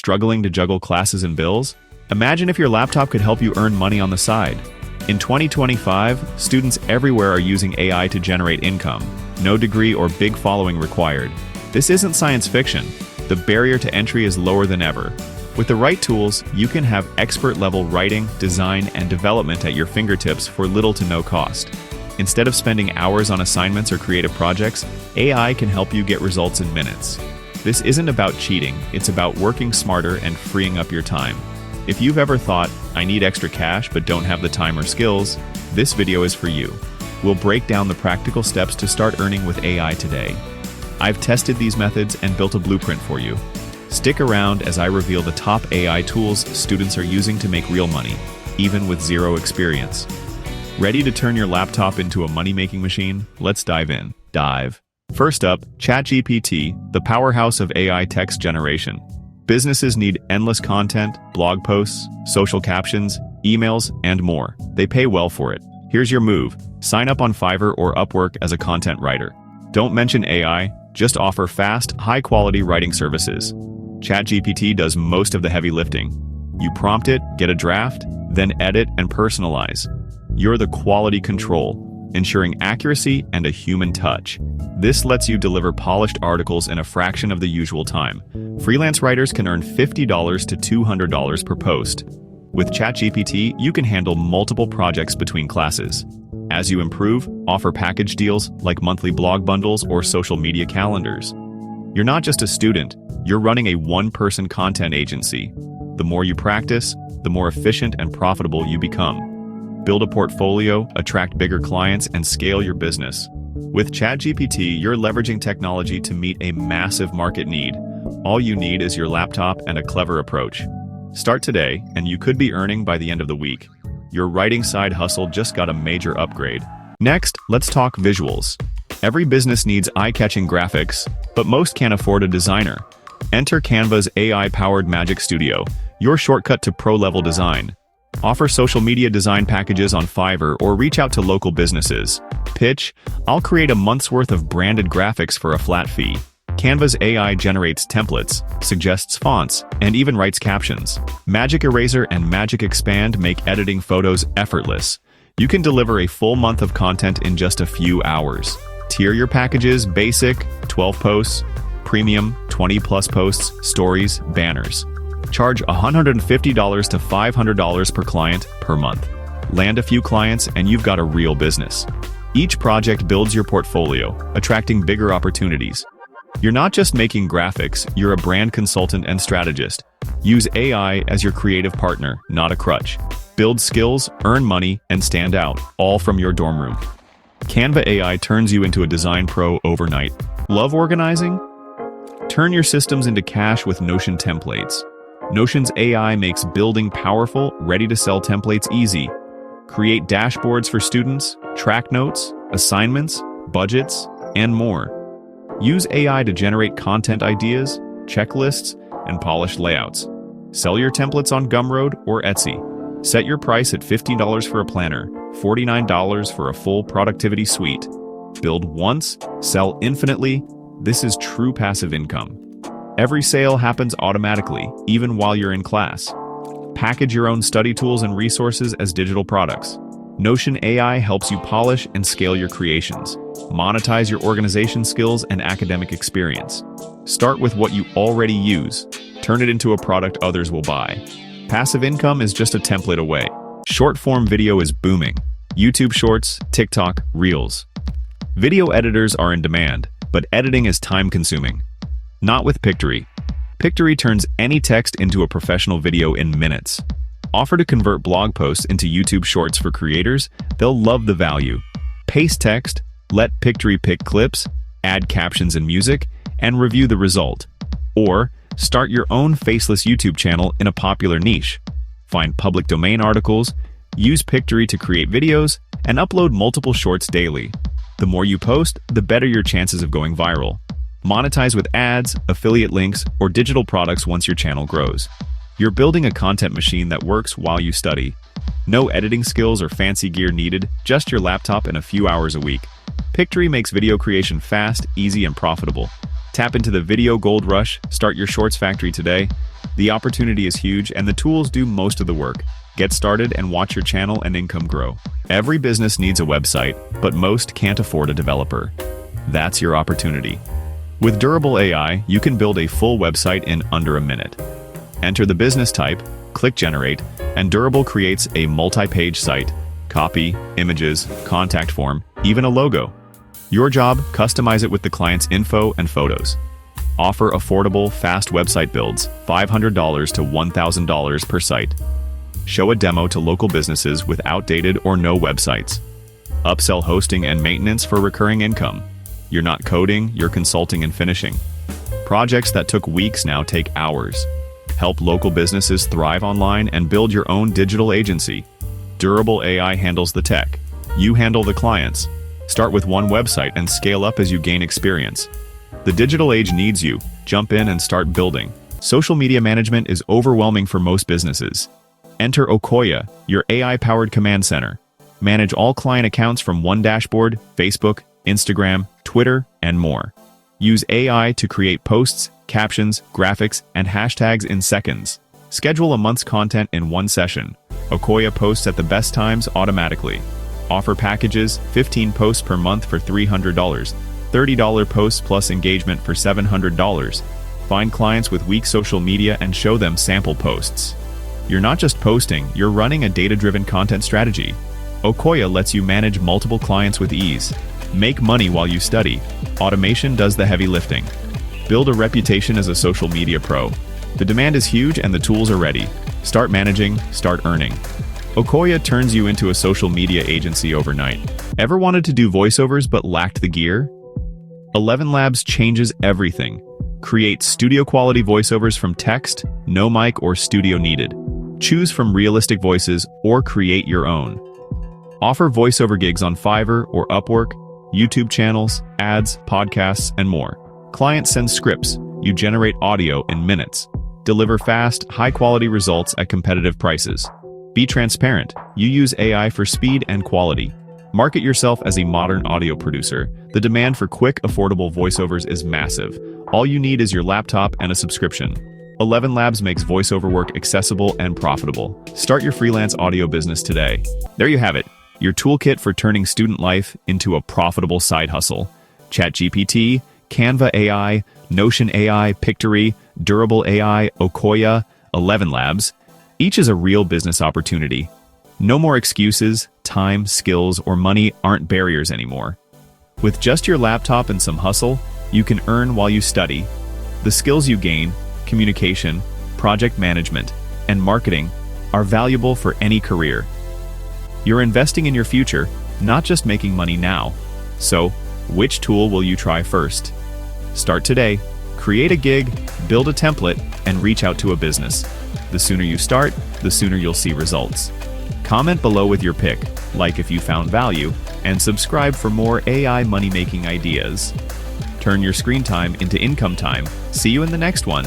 Struggling to juggle classes and bills? Imagine if your laptop could help you earn money on the side. In 2025, students everywhere are using AI to generate income. No degree or big following required. This isn't science fiction. The barrier to entry is lower than ever. With the right tools, you can have expert-level writing, design, and development at your fingertips for little to no cost. Instead of spending hours on assignments or creative projects, AI can help you get results in minutes. This isn't about cheating, it's about working smarter and freeing up your time. If you've ever thought, I need extra cash but don't have the time or skills, this video is for you. We'll break down the practical steps to start earning with AI today. I've tested these methods and built a blueprint for you. Stick around as I reveal the top AI tools students are using to make real money, even with zero experience. Ready to turn your laptop into a money-making machine? Let's dive in. First up, ChatGPT, the powerhouse of AI text generation. Businesses need endless content, blog posts, social captions, emails, and more. They pay well for it. Here's your move. Sign up on Fiverr or Upwork as a content writer. Don't mention AI, just offer fast, high-quality writing services. ChatGPT does most of the heavy lifting. You prompt it, get a draft, then edit and personalize. You're the quality control, ensuring accuracy and a human touch. This lets you deliver polished articles in a fraction of the usual time. Freelance writers can earn $50 to $200 per post. With ChatGPT, you can handle multiple projects between classes. As you improve, offer package deals like monthly blog bundles or social media calendars. You're not just a student, you're running a one-person content agency. The more you practice, the more efficient and profitable you become. Build a portfolio, attract bigger clients, and scale your business. With ChatGPT, you're leveraging technology to meet a massive market need. All you need is your laptop and a clever approach. Start today, and you could be earning by the end of the week. Your writing side hustle just got a major upgrade. Next, let's talk visuals. Every business needs eye-catching graphics, but most can't afford a designer. Enter Canva's AI-powered Magic Studio, your shortcut to pro-level design. Offer social media design packages on Fiverr or reach out to local businesses. Pitch, I'll create a month's worth of branded graphics for a flat fee. Canva's AI generates templates, suggests fonts, and even writes captions. Magic Eraser and Magic Expand make editing photos effortless. You can deliver a full month of content in just a few hours. Tier your packages: basic, 12 posts; premium, 20+ posts, stories, banners. Charge $150 to $500 per client per month. Land a few clients and you've got a real business. Each project builds your portfolio, attracting bigger opportunities. You're not just making graphics, you're a brand consultant and strategist. Use AI as your creative partner, not a crutch. Build skills, earn money, and stand out, all from your dorm room. Canva AI turns you into a design pro overnight. Love organizing? Turn your systems into cash with Notion templates. Notion's AI makes building powerful, ready-to-sell templates easy. Create dashboards for students, track notes, assignments, budgets, and more. Use AI to generate content ideas, checklists, and polished layouts. Sell your templates on Gumroad or Etsy. Set your price at $15 for a planner, $49 for a full productivity suite. Build once, sell infinitely. This is true passive income. Every sale happens automatically, even while you're in class. Package your own study tools and resources as digital products. Notion AI helps you polish and scale your creations. Monetize your organization skills and academic experience. Start with what you already use. Turn it into a product others will buy. Passive income is just a template away. Short-form video is booming. YouTube Shorts, TikTok, Reels. Video editors are in demand, but editing is time-consuming. Not with Pictory. Pictory turns any text into a professional video in minutes. Offer to convert blog posts into YouTube Shorts for creators. They'll love the value. Paste text, let Pictory pick clips, add captions and music, and review the result. Or start your own faceless YouTube channel in a popular niche. Find public domain articles, use Pictory to create videos, and upload multiple shorts daily. The more you post, the better your chances of going viral. Monetize with ads, affiliate links, or digital products once your channel grows. You're building a content machine that works while you study. No editing skills or fancy gear needed, just your laptop and a few hours a week. Pictory makes video creation fast, easy, and profitable. Tap into the video gold rush, start your shorts factory today. The opportunity is huge and the tools do most of the work. Get started and watch your channel and income grow. Every business needs a website, but most can't afford a developer. That's your opportunity. With Durable AI, you can build a full website in under a minute. Enter the business type, click Generate, and Durable creates a multi-page site, copy, images, contact form, even a logo. Your job, customize it with the client's info and photos. Offer affordable, fast website builds, $500 to $1,000 per site. Show a demo to local businesses with outdated or no websites. Upsell hosting and maintenance for recurring income. You're not coding, you're consulting and finishing. Projects that took weeks now take hours. Help local businesses thrive online and build your own digital agency. Durable AI handles the tech. You handle the clients. Start with one website and scale up as you gain experience. The digital age needs you. Jump in and start building. Social media management is overwhelming for most businesses. Enter Ocoya, your AI-powered command center. Manage all client accounts from one dashboard, Facebook, Instagram, Twitter, and more. Use AI to create posts, captions, graphics, and hashtags in seconds. Schedule a month's content in one session. Ocoya posts at the best times automatically. Offer packages, 15 posts per month for $300, $30 posts plus engagement for $700. Find clients with weak social media and show them sample posts. You're not just posting, you're running a data-driven content strategy. Ocoya lets you manage multiple clients with ease. Make money while you study. Automation does the heavy lifting. Build a reputation as a social media pro. The demand is huge and the tools are ready. Start managing, start earning. Ocoya turns you into a social media agency overnight. Ever wanted to do voiceovers but lacked the gear? ElevenLabs changes everything. Create studio-quality voiceovers from text, no mic or studio needed. Choose from realistic voices or create your own. Offer voiceover gigs on Fiverr or Upwork, YouTube channels, ads, podcasts, and more. Client sends scripts. You generate audio in minutes. Deliver fast, high-quality results at competitive prices. Be transparent. You use AI for speed and quality. Market yourself as a modern audio producer. The demand for quick, affordable voiceovers is massive. All you need is your laptop and a subscription. ElevenLabs makes voiceover work accessible and profitable. Start your freelance audio business today. There you have it, your toolkit for turning student life into a profitable side hustle. ChatGPT, Canva AI, Notion AI, Pictory, Durable AI, Ocoya, ElevenLabs. Each is a real business opportunity. No more excuses, time, skills, or money aren't barriers anymore. With just your laptop and some hustle, you can earn while you study. The skills you gain, communication, project management, and marketing, are valuable for any career. You're investing in your future, not just making money now. So, which tool will you try first? Start today, create a gig, build a template, and reach out to a business. The sooner you start, the sooner you'll see results. Comment below with your pick, like if you found value, and subscribe for more AI money-making ideas. Turn your screen time into income time. See you in the next one.